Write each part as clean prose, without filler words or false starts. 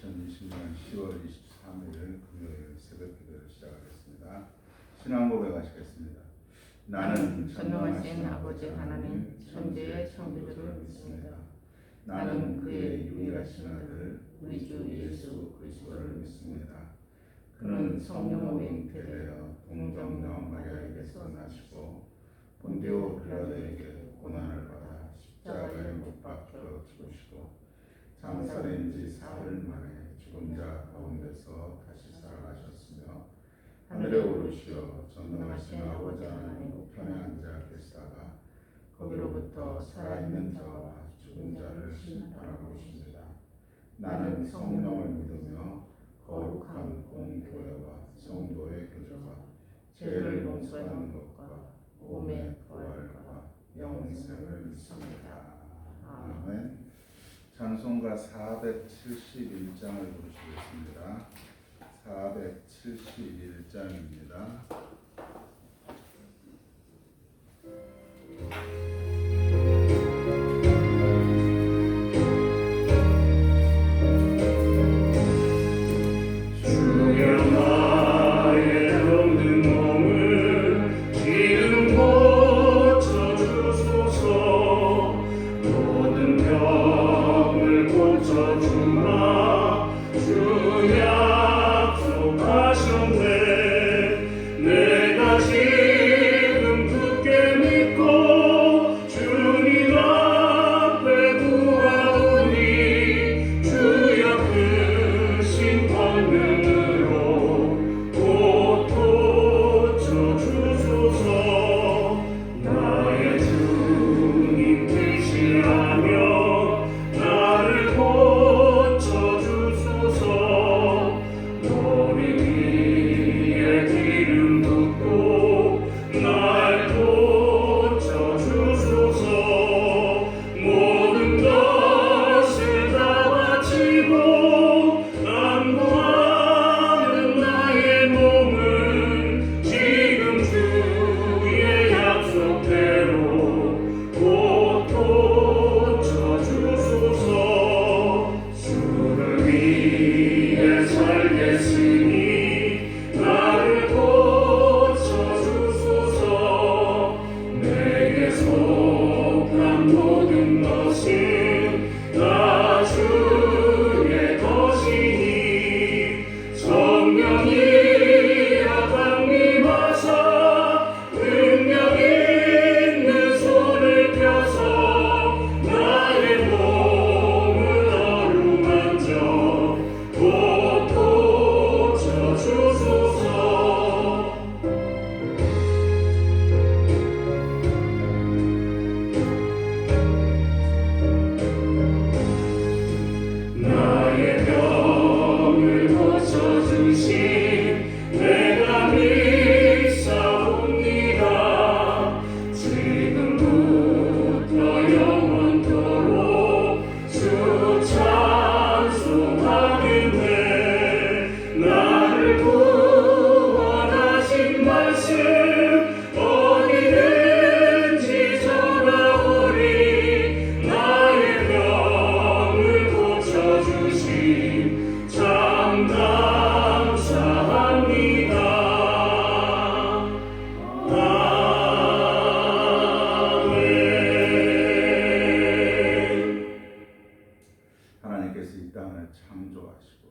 2020년 10월 23일 금요일 새벽 기도를 시작하겠습니다. 신앙 고백하시겠습니다. 나는 전능하신 아버지 하나님 천지의 창조주를 믿습니다. 나는 그의 유일하신 아들 우리 주 예수 그리스도를 믿습니다. 그는 성령으로 잉태되어 동정녀 마리아에게서 나시고 본디오 빌라도에게 고난을 받아 십자가에 못 박혀 죽으시고 장사된 지 사흘 만에 죽은 자 가운데서 다시 살아나셨으며 하늘에 오르시어 전능하신 아버지 하나님 우편에 앉아 계시다가 거기로부터 살아있는 자와 죽은 자를 심판하고 오십니다. 나는 성령을 믿으며 거룩한 공교회와 성도의 교제와 죄를 용서하는 것과 몸의 부활과 영생을 믿습니다. 아멘. 찬송가 471장을 부르시겠습니다. 471장입니다. 하나님께서 이 땅을 창조하시고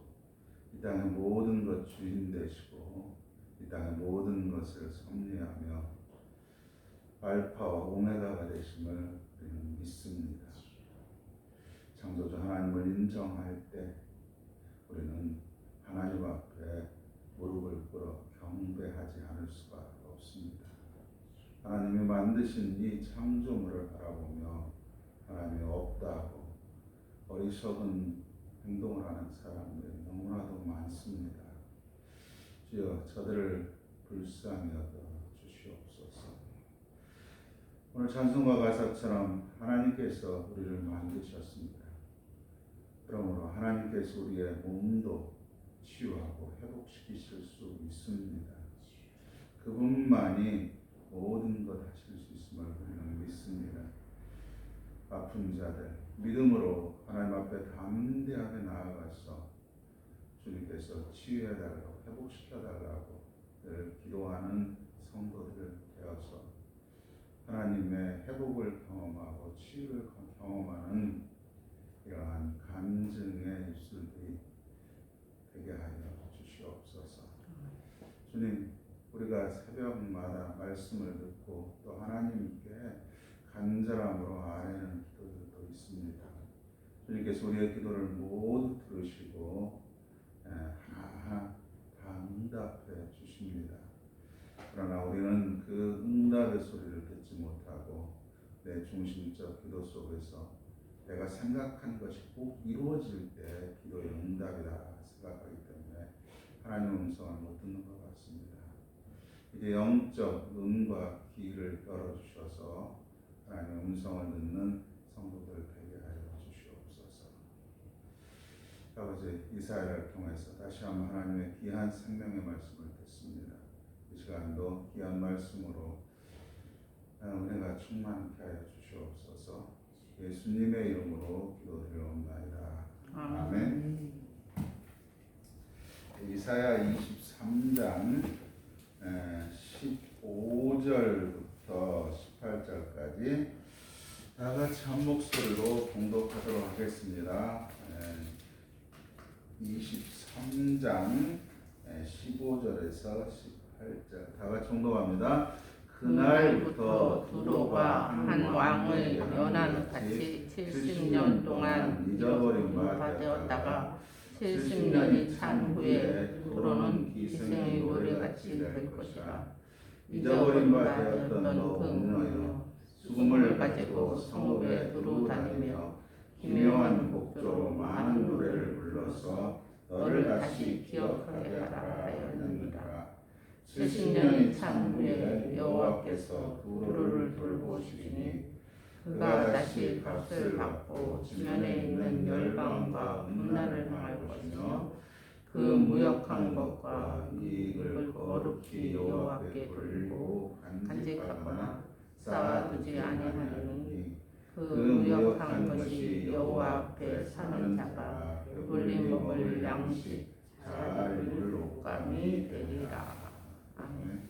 이 땅의 모든 것 주인 되시고 이 땅의 모든 것을 섭리하며 알파와 오메가가 되심을 우리는 믿습니다. 창조주 하나님을 인정할 때 우리는 하나님 앞에 무릎을 꿇어 경배하지 않을 수가 없습니다. 하나님이 만드신 이 창조물을 바라보며 하나님이 없다고 어리석은 행동을 하는 사람들이 너무나도 많습니다. 주여 저들을 불쌍히 여겨 주시옵소서. 오늘 찬송가 가사처럼 하나님께서 우리를 만드셨습니다. 그러므로 하나님께서 우리의 몸도 치유하고 회복시키실 수 있습니다. 그분만이 모든 것 하실 수 있음을 우리는 믿습니다. 아픈 자들 믿음으로 하나님 앞에 담대하게 나아가서 주님께서 치유해달라고 회복시켜달라고 늘 기도하는 성도들 되어서 하나님의 회복을 경험하고 치유를 경험하는 이러한 간증의 입술들이 되게 하여 주시옵소서. 주님, 우리가 새벽마다 말씀을 듣고 또 하나님께 간절함으로 아뢰는 기도들도 있습니다. 주님께서 우리의 기도를 모두 들으시고 하나하나 다 응답해 주십니다. 그러나 우리는 그 응답의 소리를 듣지 못하고 내 중심적 기도 속에서 내가 생각한 것이 꼭 이루어질 때 기도의 응답이다 생각하기 때문에 하나님의 음성을 못 듣는 것 같습니다. 이제 영적 눈과 귀를 열어주셔서 하나님의 음성을 듣는 성도들 되게 하여 주시옵소서. 아버지, 이사야를 통해서 다시 한번 하나님의 귀한 생명의 말씀을 듣습니다. 이 시간도 귀한 말씀으로 은혜가 충만케 하여 주시옵소서. 예수님의 이름으로 기도드리옵나이다. 아멘. 이사야 23장 15절부터 18절까지 다 같이 한 목소리로 봉독하도록 하겠습니다. 23장 15절에서 18절 다 같이 봉독합니다. 그날부터 두로가 한 왕을 연한같이 70년 동안 잊어버린 바 되었다가 70년이 찬 후에 두로는 기생의 노래같이 될 것이라. 잊어버린 바 되었던 너 공녀여, 수금을 가지고 성읍에 두루 다니며 기묘한 곡조로 많은 노래를 불러서 너를 다시 기억하게 하라 하였느니라. 70년이 찬 후에 여호와께서 두로를 돌보시니 그가 다시 값을 받고 지면에 있는 열방과 문화를 향할 것이며 그 무역한 것과 이익을 거룩히 여호와께 돌리고 간직하거나 쌓아두지 아니하리니 그 무역한 것이 여호와 앞에 사는 자가 배불리 먹을 양식 잘 이룰 옷감이 되리라. 아멘.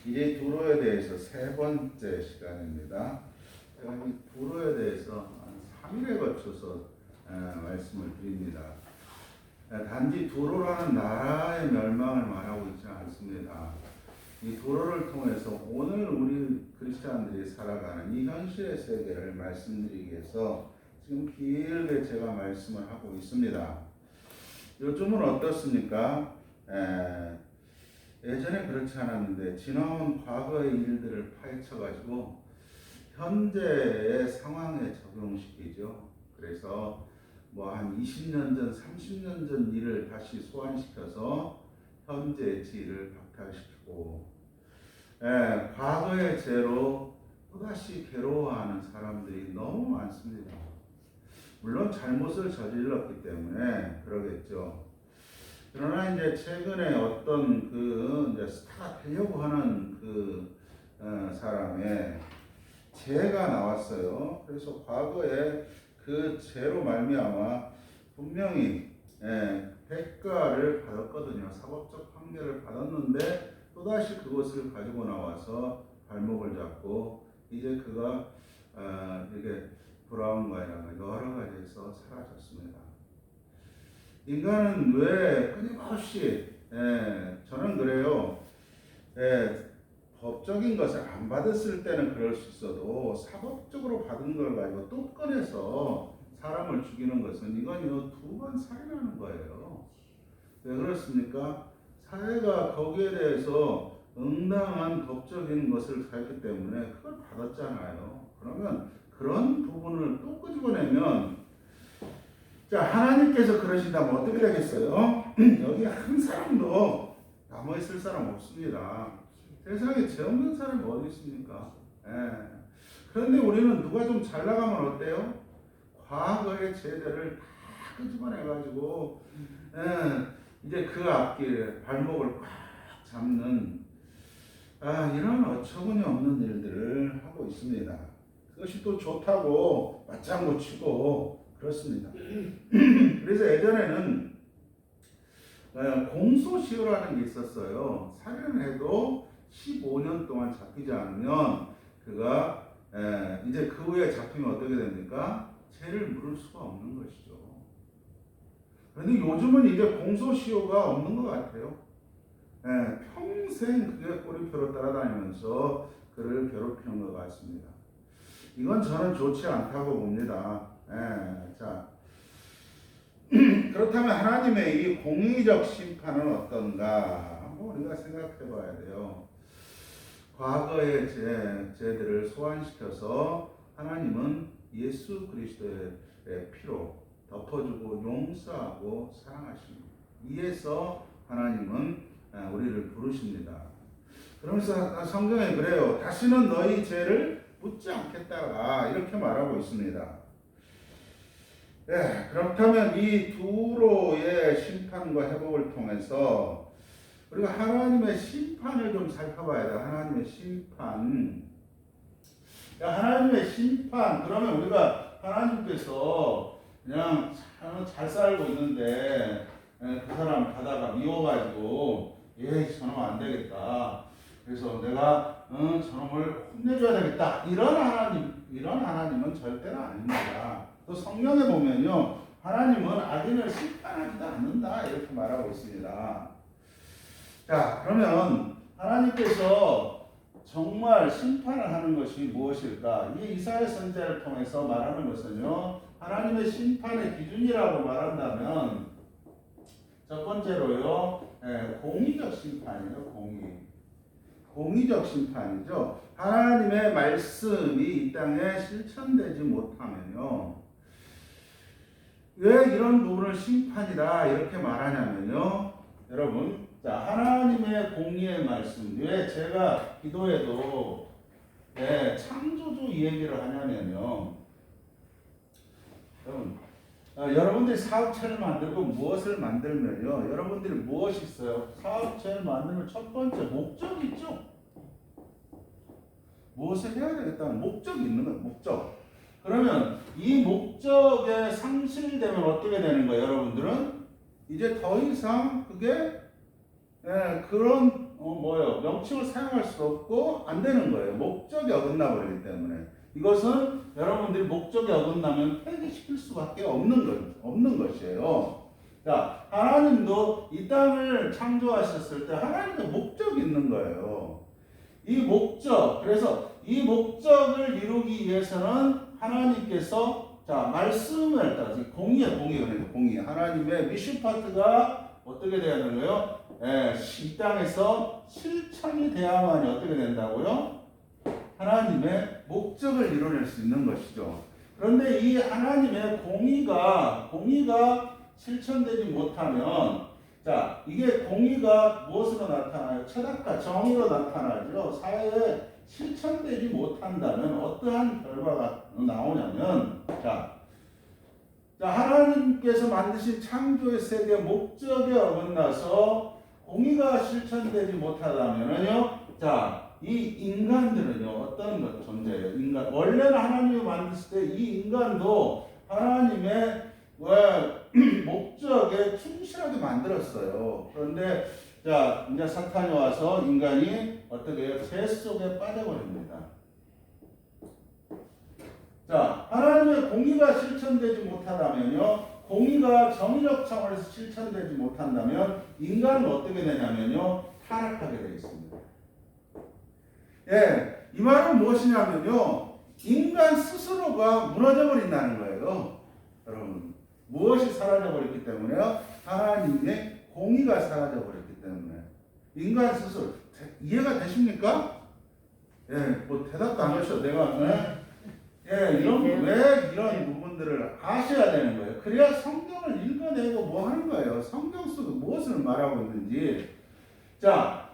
이제 두로에 대해서 세 번째 시간입니다. 제가 이 두로에 대해서 한 3일에 거쳐서 말씀을 드립니다. 단지 두로라는 나라의 멸망을 말하고 있지 않습니다. 이 두로를 통해서 오늘 우리 그리스도인들이 살아가는 이 현실의 세계를 말씀드리기 위해서 지금 길게 제가 말씀을 하고 있습니다. 요즘은 어떻습니까? 예전에 그렇지 않았는데 지나온 과거의 일들을 파헤쳐가지고 현재의 상황에 적용시키죠. 그래서 뭐 한 20년 전, 30년 전 일을 다시 소환시켜서 현재의 질을 박탈시키고 과거의 죄로 또다시 괴로워하는 사람들이 너무 많습니다. 물론 잘못을 저질렀기 때문에 그러겠죠. 그러나 이제 최근에 어떤 그 이제 스타가 되려고 하는 그 사람의 죄가 나왔어요. 그래서 과거에 그 죄로 말미암아 분명히 대가를 받았거든요. 사법적 판결을 받았는데 또다시 그것을 가지고 나와서 발목을 잡고 이제 그가 이게 브라운과 여러 가지에서 사라졌습니다. 인간은 왜 끊임없이 저는 그래요. 법적인 것을 안 받았을 때는 그럴 수 있어도 사법적으로 받은 걸 가지고 또 꺼내서 사람을 죽이는 것은 이건요 2번 살인하는 거예요. 왜 그렇습니까? 사회가 거기에 대해서 응당한 법적인 것을 했기 때문에 그걸 받았잖아요. 그러면 그런 부분을 또 끄집어내면 자, 하나님께서 그러신다면 어떻게 되겠어요? 여기 한 사람도 남아있을 사람 없습니다. 세상에 죄 없는 사람이 어디 있습니까? 그런데 우리는 누가 좀 잘 나가면 어때요? 과거의 죄들을 다 끄집어내가지고 이제 그 앞길 발목을 꽉 잡는 이런 어처구니 없는 일들을 하고 있습니다. 그것이 또 좋다고 맞장구 치고 그렇습니다. 그래서 예전에는 공소시효라는 게 있었어요. 살인을 해도 15년 동안 잡히지 않으면 그가 이제 그 후에 잡히면 어떻게 됩니까? 죄를 물을 수가 없는 것이죠. 그런데 요즘은 이제 공소시효가 없는 것 같아요. 평생 그게 꼬리표로 따라다니면서 그를 괴롭히는 것 같습니다. 이건 저는 좋지 않다고 봅니다. 자, 그렇다면 하나님의 이 공의적 심판은 어떤가? 한번 우리가 생각해 봐야 돼요. 과거의 죄들을 소환시켜서 하나님은 예수 그리스도의 피로 덮어주고 용서하고 사랑하십니다. 이에서 하나님은 우리를 부르십니다. 그러면서 성경에 그래요. 다시는 너희 죄를 묻지 않겠다 이렇게 말하고 있습니다. 그렇다면 이 두로의 심판과 회복을 통해서 우리가 하나님의 심판을 좀 살펴봐야 돼요. 하나님의 심판. 하나님의 심판. 그러면 우리가 하나님께서 그냥 잘 살고 있는데 그 사람 가다가 미워가지고 저놈 안 되겠다. 그래서 내가 저놈을 혼내줘야 되겠다. 이런 하나님은 절대로 아닙니다. 또 성경에 보면요, 하나님은 악인을 심판하지도 않는다 이렇게 말하고 있습니다. 자, 그러면 하나님께서 정말 심판을 하는 것이 무엇일까? 이 이사야 선지자를 통해서 말하는 것은요, 하나님의 심판의 기준이라고 말한다면 첫 번째로요, 공의적 심판이에요. 공의적 심판이죠. 하나님의 말씀이 이 땅에 실천되지 못하면요, 왜 이런 부분을 심판이다 이렇게 말하냐면요, 여러분, 자, 하나님의 공의의 말씀, 왜 제가 기도에도 창조주 이 얘기를 하냐면요, 여러분들이 사업체를 만들고 무엇을 만들면요, 여러분들이 무엇이 있어요? 사업체를 만들면 첫 번째 목적이 있죠. 무엇을 해야 되겠다는 목적이 있는 거예요. 목적. 그러면 이 목적에 상실되면 어떻게 되는 거예요, 여러분들은? 이제 더 이상 그게 그런 명칭을 사용할 수 없고 안 되는 거예요. 목적이 어긋나 버리기 때문에. 이것은 여러분들이 목적이 어긋나면 폐기시킬 수밖에 없는 것이에요. 자, 하나님도 이 땅을 창조하셨을 때 하나님의 목적이 있는 거예요. 이 목적, 그래서 이 목적을 이루기 위해서는 하나님께서 말씀을 따라서 공의. 하나님의 미슈파트가 어떻게 돼야 되는 거예요? 이 땅에서 실천이 돼야만이 어떻게 된다고요? 하나님의 목적을 이뤄낼 수 있는 것이죠. 그런데 이 하나님의 공의가 실천되지 못하면, 자, 이게 공의가 무엇으로 나타나요? 철학과 정의로 나타나죠. 사회에 실천되지 못한다면 어떠한 결과가 나오냐면, 자, 하나님께서 만드신 창조의 세계 목적에 어긋나서 공의가 실천되지 못하다면요, 자, 이 인간들은요, 어떤 존재예요? 원래는 하나님이 만드실 때 이 인간도 하나님의 목적에 충실하게 만들었어요. 그런데 자, 이제 사탄이 와서 인간이 어떻게 해요? 죄 속에 빠져버립니다. 자, 하나님의 공의가 실천되지 못하다면요, 공의가 정의적 차원에서 실천되지 못한다면 인간은 어떻게 되냐면요, 타락하게 되어 있습니다. 이 말은 무엇이냐면요, 인간 스스로가 무너져 버린다는 거예요. 여러분, 무엇이 사라져 버렸기 때문에요? 하나님의 공의가 사라져 버렸기 때문에. 인간 스스로 이해가 되십니까? 뭐 대답도 안 하셔도 내가 왜 이런 부분들을 아셔야 되는 거예요. 그래야 성경을 읽어내고 뭐 하는 거예요. 성경 속에 무엇을 말하고 있는지. 자,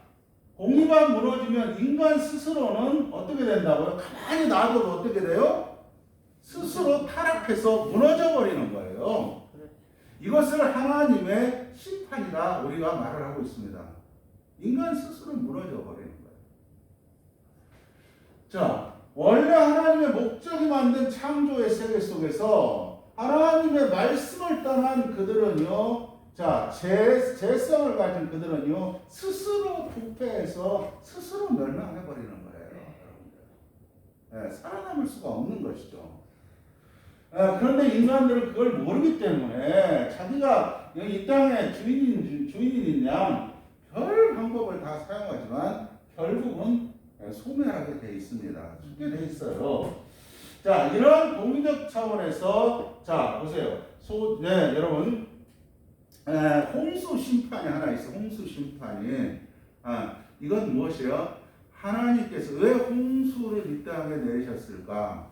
공의가 무너지면 인간 스스로는 어떻게 된다고요? 가만히 놔둬도 어떻게 돼요? 스스로 타락해서 무너져 버리는 거예요. 이것을 하나님의 심판이라 우리가 말을 하고 있습니다. 인간 스스로 무너져 버리는 거예요. 자, 원래 하나님의 목적이 만든 창조의 세계 속에서 하나님의 말씀을 떠난 그들은요, 자, 죄성을 가진 그들은요, 스스로 부패해서 스스로 멸망해버리는 거예요. 여러분들. 예, 살아남을 수가 없는 것이죠. 예, 그런데 인간들은 그걸 모르기 때문에 자기가 이 땅의 주인인 양 별 방법을 다 사용하지만 결국은 소멸하게 돼 있습니다. 죽게 돼 있어요. 자, 이런 공의적 차원에서 자 보세요. 네, 여러분, 홍수 심판이 하나 있어. 홍수 심판이. 이건 무엇이에요? 하나님께서 왜 홍수를 이 땅에 내리셨을까?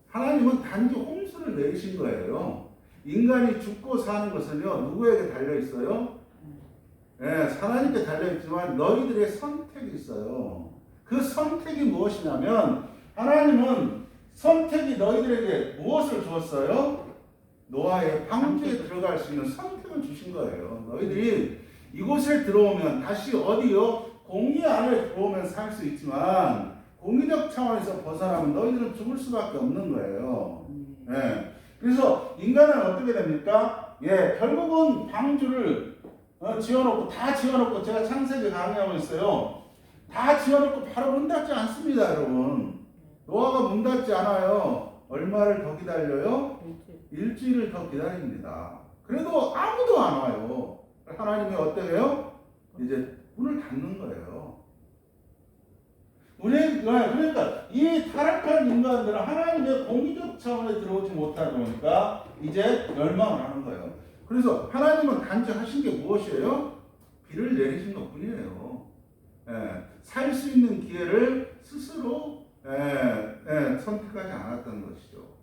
하나님은 단지 홍수를 내리신 거예요. 인간이 죽고 사는 것은요, 누구에게 달려 있어요? 하나님께 달려 있지만 너희들의 선택이 있어요. 그 선택이 무엇이냐면 하나님은 선택이 너희들에게 무엇을 주었어요? 노아의 방주에 들어갈 수 있는 선택을 주신 거예요. 너희들이 이곳에 들어오면 다시 어디요? 공의 안에 들어오면 살 수 있지만 공의적 차원에서 벗어나면 너희들은 죽을 수밖에 없는 거예요. 그래서 인간은 어떻게 됩니까? 결국은 방주를 지어놓고 다 지어놓고 제가 창세기 강의하고 있어요. 다 지어놓고 바로 문 닫지 않습니다, 여러분. 노아가 문 닫지 않아요. 얼마를 더 기다려요? 일주일을 더 기다립니다. 그래도 아무도 안 와요. 하나님이 어떻게 해요? 이제 문을 닫는 거예요. 그러니까 이 타락한 인간들은 하나님의 공의적 차원에 들어오지 못하다 보니까 이제 멸망을 하는 거예요. 그래서 하나님은 단지 하신 게 무엇이에요? 비를 내리신 것 뿐이에요. 살 수 있는 기회를 스스로 선택하지 않았던 것이죠.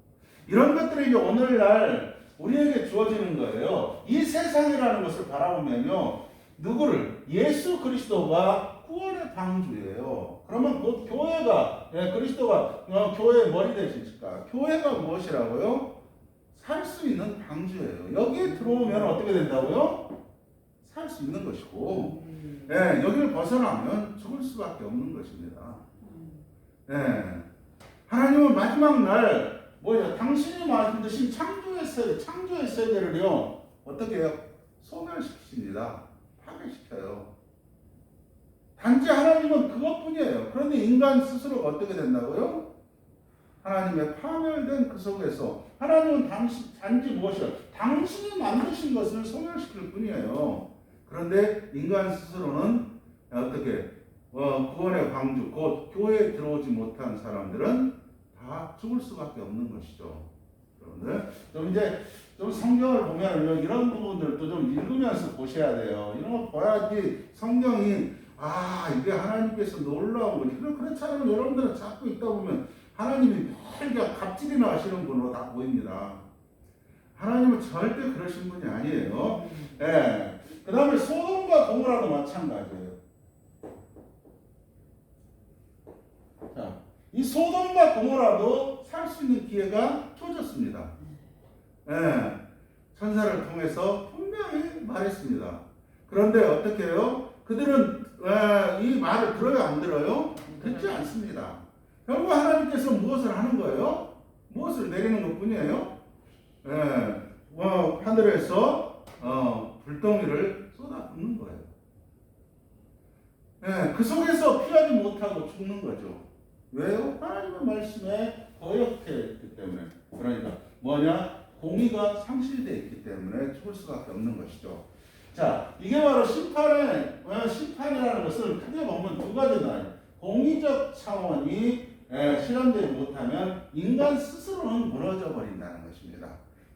이런 것들이 이제 오늘날 우리에게 주어지는 거예요. 이 세상이라는 것을 바라보면요, 누구를? 예수 그리스도가 구원의 방주예요. 그러면 그 교회가, 그리스도가 교회의 머리 되시니까 교회가 무엇이라고요? 살 수 있는 방주예요. 여기에 들어오면 어떻게 된다고요? 살 수 있는 것이고, 여기를 벗어나면 죽을 수밖에 없는 것입니다. 하나님은 마지막 날 당신이 말씀드린 창조의 세계를요 어떻게 해요? 소멸시키십니다. 파괴시켜요. 단지 하나님은 그것뿐이에요. 그런데 인간 스스로가 어떻게 된다고요? 하나님의 파멸된 그 속에서 하나님은 단지 무엇이요? 당신이 만드신 것을 소멸시킬 뿐이에요. 그런데 인간 스스로는 어떻게 구원의 방주, 곧 교회에 들어오지 못한 사람들은 다 죽을 수밖에 없는 것이죠. 여러분들 좀 성경을 보면 이런 부분들도 좀 읽으면서 보셔야 돼요. 이런 거 봐야지 성경이 이게 하나님께서 놀라운 거지. 그렇지 않으면 여러분들은 자꾸 있다 보면 하나님이 별 갑질이나 하시는 분으로 다 보입니다. 하나님은 절대 그러신 분이 아니에요. 그 다음에 소돔과 고모라도 마찬가지예요. 자, 이 소돔과 고모라도 살 수 있는 기회가 주어졌습니다. 천사를 통해서 분명히 말했습니다. 그런데 어떻게 해요? 그들은 이 말을 들어요, 안 들어요? 듣지 않습니다. 결국 하나님께서 무엇을 하는 거예요? 무엇을 내리는 것 뿐이에요? 하늘에서 불덩이를 쏟아붓는 거예요. 그 속에서 피하지 못하고 죽는 거죠. 왜요? 하나님의 말씀에 거역해 있기 때문에. 그러니까 공의가 상실되어 있기 때문에 죽을 수밖에 없는 것이죠. 자, 이게 바로 심판이라는 것을 크게 보면 두 가지 나요. 공의적 차원이 실현되지 못하면 인간 스스로는 무너져 버린다는 것입니다.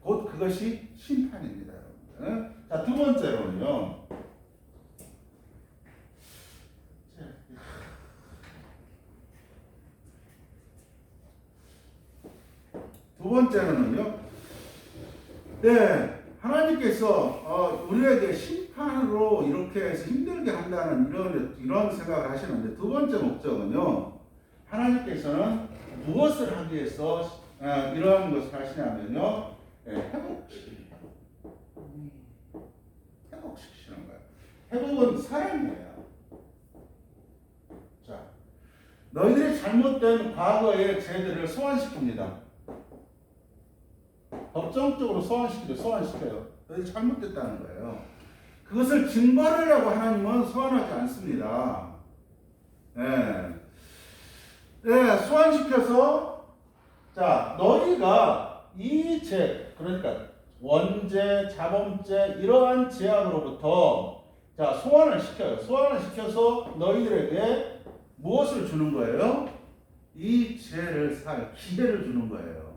곧 그것이 심판입니다, 여러분. 자, 두 번째로는요. 하나님께서 우리에게 심판으로 이렇게 해서 힘들게 한다는 이런 생각을 하시는데, 두 번째 목적은요, 하나님께서는 무엇을 하기 위해서 이러한 것을 하시냐면요, 회복시키시는 거예요. 회복은 사랑이에요. 자, 너희들이 잘못된 과거의 죄들을 소환시킵니다. 법정적으로 소환시켜요. 너희 잘못됐다는 거예요. 그것을 징벌하려고 하나님은 소환하지 않습니다. 소환시켜서 자 너희가 이 죄, 그러니까 원죄, 자범죄 이러한 죄악으로부터 자 소환을 시켜요. 소환을 시켜서 너희들에게 무엇을 주는 거예요? 이 죄를 살 기회를 주는 거예요.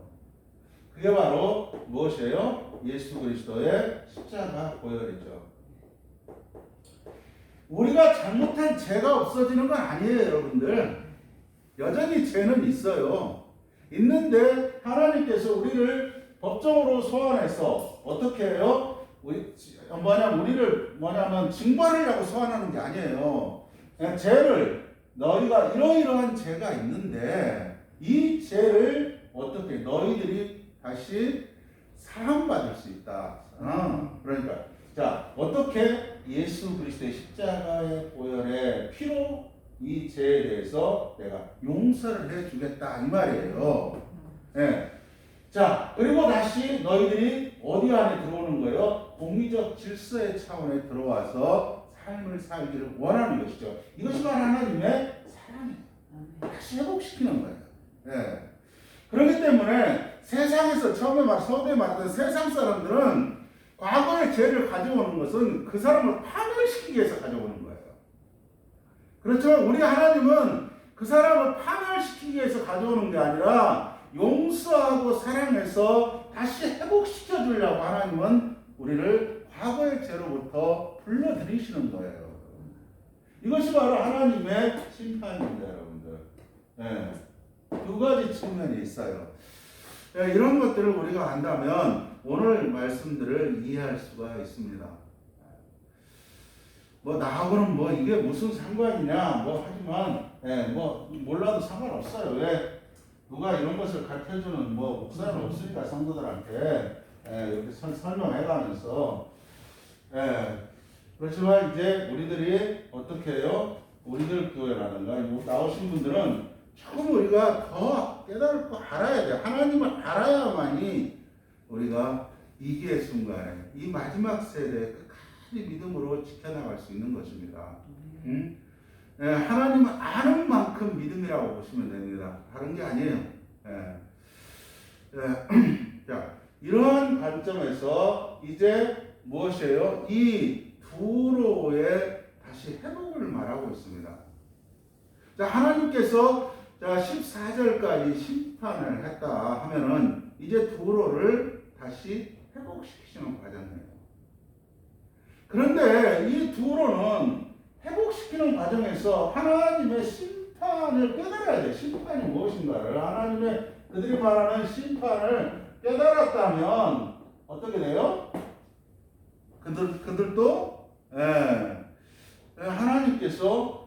그게 바로 무엇이에요? 예수 그리스도의 십자가 보혈이죠. 우리가 잘못한 죄가 없어지는 건 아니에요, 여러분들. 여전히 죄는 있어요. 있는데 하나님께서 우리를 법정으로 소환해서 어떻게 해요? 우리를 징벌하려고 소환하는 게 아니에요. 그냥 죄를 너희가 이러이러한 죄가 있는데 이 죄를 어떻게 너희들이 다시 사함받을 수 있다. 그러니까 자 어떻게 예수 그리스도의 십자가의 보혈의 피로 이 죄에 대해서 내가 용서를 해주겠다 이 말이에요. 자 그리고 다시 너희들이 어디 안에 들어오는 거예요? 공의적 질서의 차원에 들어와서 삶을 살기를 원하는 것이죠. 이것이 바로 하나님의 사랑이에요. 다시 회복시키는 거예요. 그렇기 때문에 세상에서 서두에 말했던 세상 사람들은 과거의 죄를 가져오는 것은 그 사람을 파멸시키기 위해서 가져오는 거예요. 그렇지만 우리 하나님은 그 사람을 파멸시키기 위해서 가져오는 게 아니라 용서하고 사랑해서 다시 회복시켜 주려고 하나님은 우리를 과거의 죄로부터 불러들이시는 거예요. 이것이 바로 하나님의 심판입니다, 여러분들. 두 가지 측면이 있어요. 이런 것들을 우리가 안다면 오늘 말씀들을 이해할 수가 있습니다. 나하고는 이게 무슨 상관이냐 하지만 몰라도 상관없어요. 왜 누가 이런 것을 가르쳐주는 목사는 없으니까 성도들한테 이렇게 설명해가면서 그렇지만 이제 우리들이 어떻게 해요? 우리들 교회라든가 나오신 분들은 조금 우리가 더 깨달고 알아야 돼요. 하나님을 알아야만이 우리가 위기의 순간에 이 마지막 세대에 끝까지 믿음으로 지켜나갈 수 있는 것입니다. 하나님을 아는 만큼 믿음이라고 보시면 됩니다. 다른 게 아니에요. 자, 이러한 관점에서 이제 무엇이에요? 이 두로의 다시 회복을 말하고 있습니다. 자, 하나님께서 14절까지 심판을 했다 하면은 이제 두로를 다시 회복시키시는 과정이에요. 그런데 이 두로는 회복시키는 과정에서 하나님의 심판을 깨달아야 돼요. 심판이 무엇인가를 하나님의 그들이 말하는 심판을 깨달았다면 어떻게 돼요? 그들도 하나님께서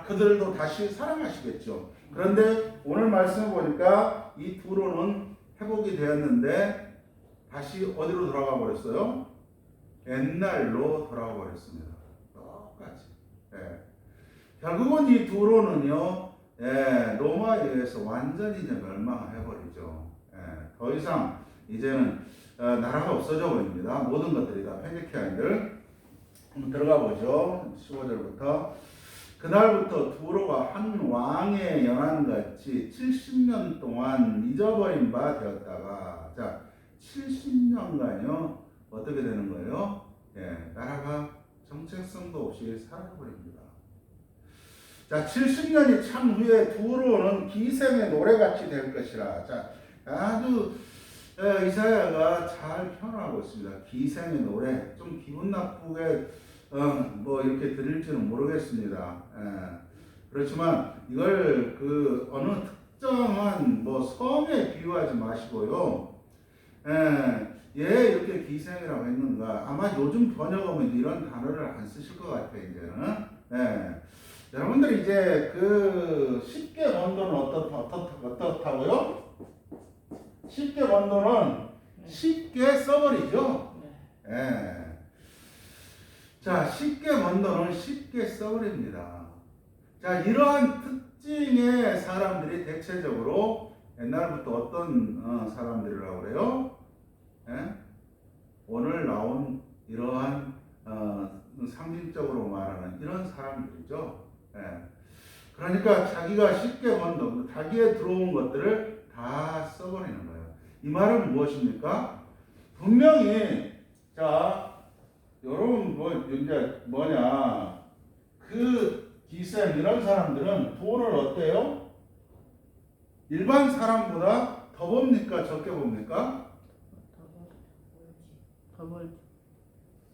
그들도 다시 사랑하시겠죠. 그런데 오늘 말씀을 보니까 이 두로는 회복이 되었는데 다시 어디로 돌아가 버렸어요? 옛날로 돌아가 버렸습니다. 똑같이. 결국은 이 두로는요, 로마에 의해서 완전히 이제 멸망을 해버리죠. 더 이상 이제는 나라가 없어져 버립니다. 모든 것들이 다 페니키아인들. 한번 들어가 보죠. 15절부터. 그날부터 두로가 한 왕의 연한같이 70년 동안 잊어버린 바 되었다가, 자, 70년간요, 어떻게 되는 거예요? 나라가 정체성도 없이 사라져버립니다. 자, 70년이 참 후에 두로는 기생의 노래같이 될 것이라. 자, 아주 이사야가 잘 표현하고 있습니다. 기생의 노래. 좀 기분 나쁘게 이렇게 들릴지는 모르겠습니다. 그렇지만 이걸 어느 특정한 성에 비유하지 마시고요. 이렇게 기생이라고 했는가? 아마 요즘 번역하면 이런 단어를 안 쓰실 것 같아요, 이제는. 여러분들이 이제 쉽게 원도는 어떻다고요? 쉽게 원도는 쉽게 써버리죠. 자, 쉽게 원도는 쉽게 써버립니다. 자, 이러한 특징의 사람들이 대체적으로 옛날부터 어떤 사람들이라고 그래요? 예? 오늘 나온 이러한 상징적으로 말하는 이런 사람들이죠. 예. 그러니까 자기가 쉽게 번 돈, 자기에 들어온 것들을 다 써버리는 거예요. 이 말은 무엇입니까? 분명히 자 여러분 이제 뭐냐 그 기생 이런 사람들은 돈을 어때요? 일반 사람보다 더 봅니까? 적게 봅니까? 더 벌지.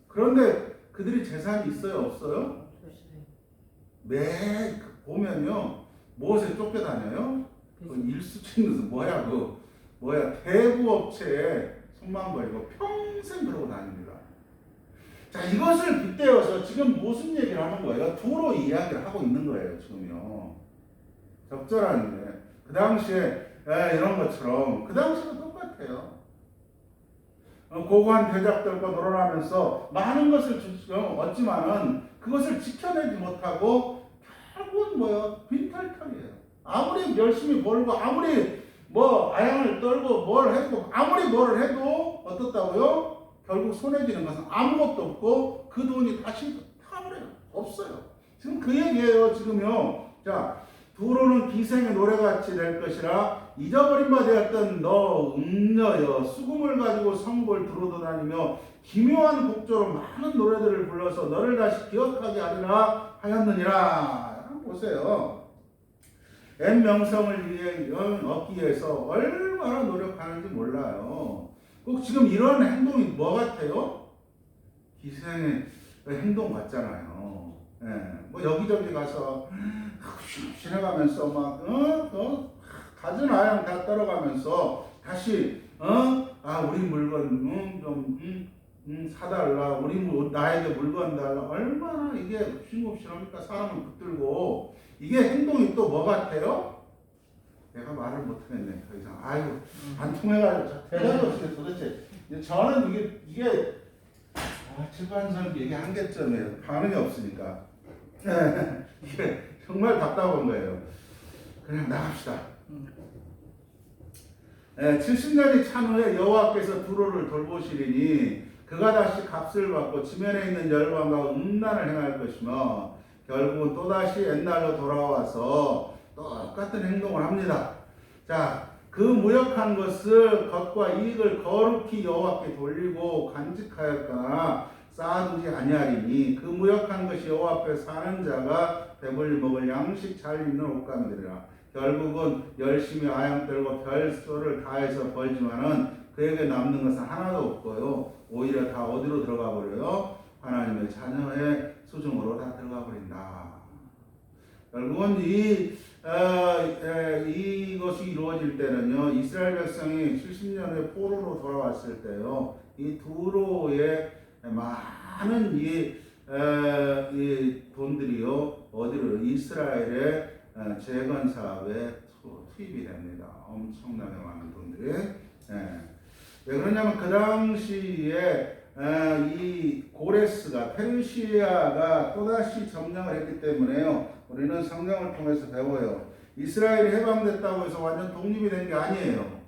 그런데 그들이 재산이 있어요? 없어요? 없어요. 매 보면요 무엇에 쫓겨다녀요? 그 일수증에서 뭐야 대부업체에 손만 벌리고 평생 그러고 다닙니다. 자 이것을 빗대어서 지금 무슨 얘기를 하는 거예요? 두로 이야기를 하고 있는 거예요 지금요. 적절한데 그 당시에 이런 것처럼 그 당시도 똑같아요. 고고한 대작들과 놀아나면서 많은 것을 얻지만은 그것을 지켜내지 못하고 결국은 뭐요? 빈털털이에요. 아무리 열심히 벌고 아무리 뭐 아양을 떨고 뭘 해도 아무리 뭐를 해도 어떻다고요? 결국 손에 쥐는 것은 아무것도 없고 그 돈이 다시 타버려요. 없어요. 지금 그 얘기예요. 지금요. 자, 두로는 기생의 노래같이 될 것이라 잊어버린 바 되었던 너 음녀여 수금을 가지고 성읍을 두루도 다니며 기묘한 곡조로 많은 노래들을 불러서 너를 다시 기억하게 하리라 하였느니라. 보세요. 옛 명성을 위해 얻기 위해서 얼마나 노력하는지 몰라요. 꼭 지금 이런 행동이 뭐 같아요? 기생의 행동 같잖아요. 예, 뭐 여기저기 가서 지나가면서 막 가진 아양 다 떨어가면서 다시 우리 물건 좀 사달라 우리 나에게 물건 달라 얼마나 이게 쉰곱신합니까? 사람을 붙들고 이게 행동이 또 뭐 같아요? 내가 말을 못하겠네 더 이상 아이고 안 통해가지고 대답이 없어요. 도대체 저는 이게 출판선 얘기 한 개점이에요. 반응이 없으니까 이게 정말 답답한 거예요. 그냥 나갑시다. 70년이 찬 후에 여호와께서 두로를 돌보시리니 그가 다시 값을 받고 지면에 있는 열방과 음란을 행할 것이며 결국은 또다시 옛날로 돌아와서 똑같은 행동을 합니다. 자, 그 무역한 것을 겉과 이익을 거룩히 여호와께 돌리고 간직하였거나 쌓아두지 아니하리니 그 무역한 것이 여호와 앞에 사는 자가 배불리 먹을 양식 잘 입는 옷감이되리라. 결국은 열심히 아양 떨고 별소를 다해서 벌지만은 그에게 남는 것은 하나도 없고요. 오히려 다 어디로 들어가 버려요? 하나님의 자녀의 수중으로 다 들어가 버린다. 결국은 이것이 이루어질 때는요, 이스라엘 백성이 70년의 포로로 돌아왔을 때요, 이 두로의 많은 이 돈들이요, 어디로 이스라엘의 재건 사업에 투입이 됩니다. 엄청나게 많은 돈들이. 왜 그러냐면 그 당시에 이 고레스가 페르시아가 또다시 점령을 했기 때문에요. 우리는 성경을 통해서 배워요. 이스라엘이 해방됐다고 해서 완전 독립이 된 게 아니에요.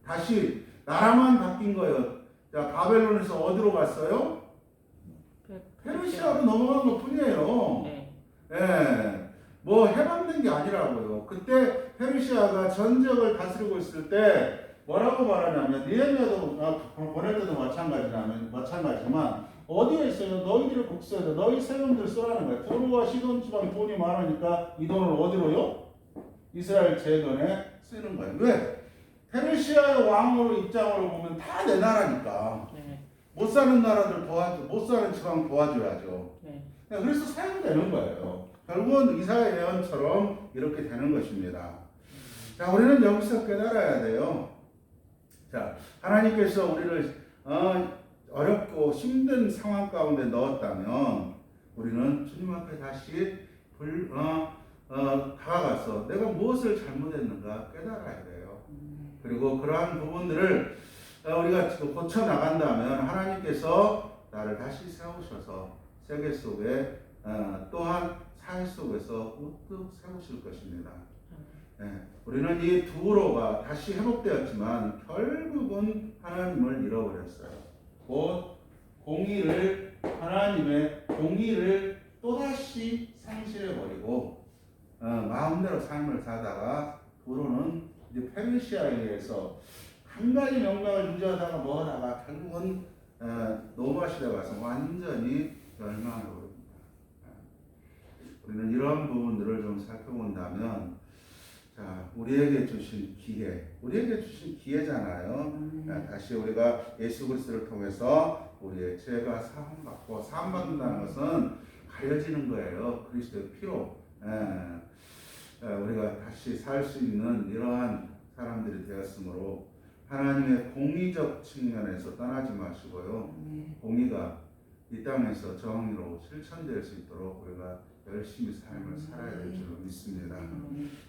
다시 나라만 바뀐 거예요. 자, 바벨론에서 어디로 갔어요? 페르시아로 넘어간 것 뿐이에요. 뭐 해방된 게 아니라고요. 그때 페르시아가 전적을 다스리고 있을 때 뭐라고 말하냐면 니에미아도 보낼 때도 마찬가지지만 어디에 있어요? 너희들의 국세에서 너희 세금들 쓰라는 거예요. 두로와 시돈 지방 돈이 많으니까 이 돈을 어디로요? 이스라엘 재건에 쓰는 거예요. 왜? 페르시아의 왕으로 입장으로 보면 다 내 나라니까. 못 사는 나라들 못 사는 지방 도와줘야죠. 그래서 사용되는 거예요. 결국은 이사야 예언처럼 이렇게 되는 것입니다. 자, 우리는 여기서 깨달아야 돼요. 자, 하나님께서 우리를 어렵고 힘든 상황 가운데 넣었다면 우리는 주님 앞에 다시 다가가서 내가 무엇을 잘못했는가 깨달아야 돼요. 그리고 그러한 부분들을 우리가 고쳐 나간다면 하나님께서 나를 다시 세우셔서 세계 속에 또한 사회 속에서 우뚝 세우실 것입니다. 우리는 이 두로가 다시 회복되었지만 결국은 하나님을 잃어버렸어요. 곧 하나님의 공의를 또다시 상실해버리고 마음대로 삶을 사다가 두로는 이제 페르시아에 의해서 한 가지 명령을 유지하다가 뭐하다가 결국은 노마 시대 가서 완전히 멸망해 버립니다. 우리는 이런 부분들을 좀 살펴본다면, 자, 우리에게 주신 기회잖아요. 다시 우리가 예수 그리스도를 통해서 우리의 죄가 사함받는다는 것은 가려지는 거예요. 그리스도의 피로. 우리가 다시 살 수 있는 이러한 사람들이 되었으므로 하나님의 공의적 측면에서 떠나지 마시고요. 공의가 이 땅에서 정의로 실천될 수 있도록 우리가 열심히 삶을 살아야 될 줄로 믿습니다.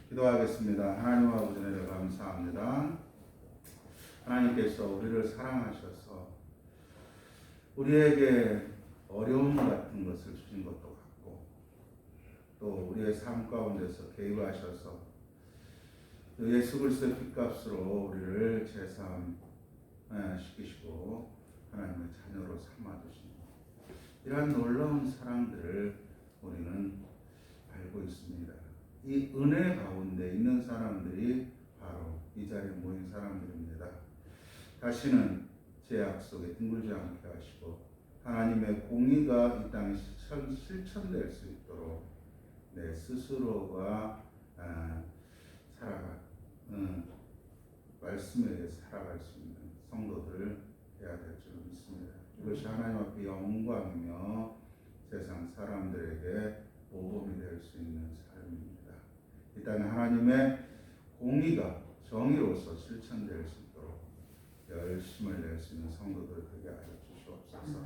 기도하겠습니다. 하나님 아버지 은혜를 감사합니다. 하나님께서 우리를 사랑하셔서 우리에게 어려움 같은 것을 주신 것도 같고 또 우리의 삶 가운데서 개입하셔서 예수 그리스도의 핏값으로 우리를 제사함시키시고 하나님의 자녀로 삼아주시고 이러한 놀라운 사랑들을 우리는 알고 있습니다. 이 은혜 가운데 있는 사람들이 바로 이 자리에 모인 사람들입니다. 다시는 제 약속에 뒹굴지 않게 하시고 하나님의 공의가 이 땅에 실천될 수 있도록 내 스스로가 말씀에 의해 살아갈 수 있는 성도들 해야 될 줄 믿습니다. 이것이 하나님 앞에 영광이며 세상 사람들에게 모범이 될 수 있는 삶입니다. 이 땅에 하나님의 공의가 정의로서 실천될 수 있도록 열심을 낼 수 있는 성도들 되게 하여 주시옵소서.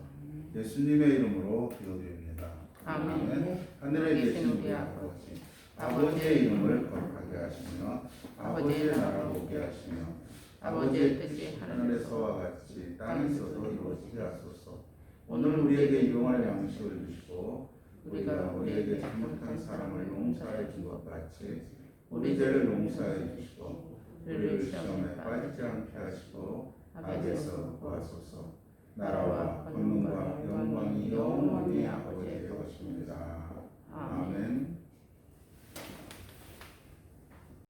예수님의 이름으로 기도드립니다. 아멘. 하늘에 계신 우리 아버지, 아버지의 이름을 거룩하게 하시며 아버지의 나라를 오게 하시며 아버지의 뜻이 하늘에서와 같이 땅에서도 이루어지게 하소서. 오늘 우리에게 일용할 양식을 주시고 우리가 우리에게 잘못한 사람을 용서해 준 것 같이 우리 죄를 용서해 주시고 우리를 시험에 빠지지 않게 하시고 악에서 구하소서. 나라와 권능과 영광이 영원히 아버지의 것입니다. 아멘.